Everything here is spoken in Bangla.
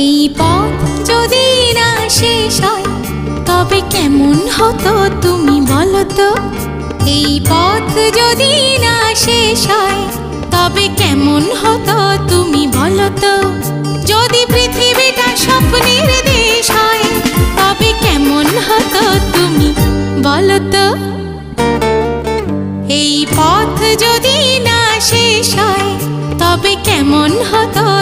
এই পথ যদি না শেষ হয় তবে কেমন হতো তুমি বলো তো। এই পথ যদি না শেষ হয় তবে কেমন হতো তুমি বলো তো। যদি পৃথিবীটা স্বপ্নের দেশ হয় তবে কেমন হতো তুমি বলো তো। এই পথ যদি না শেষ হয় তবে কেমন হতো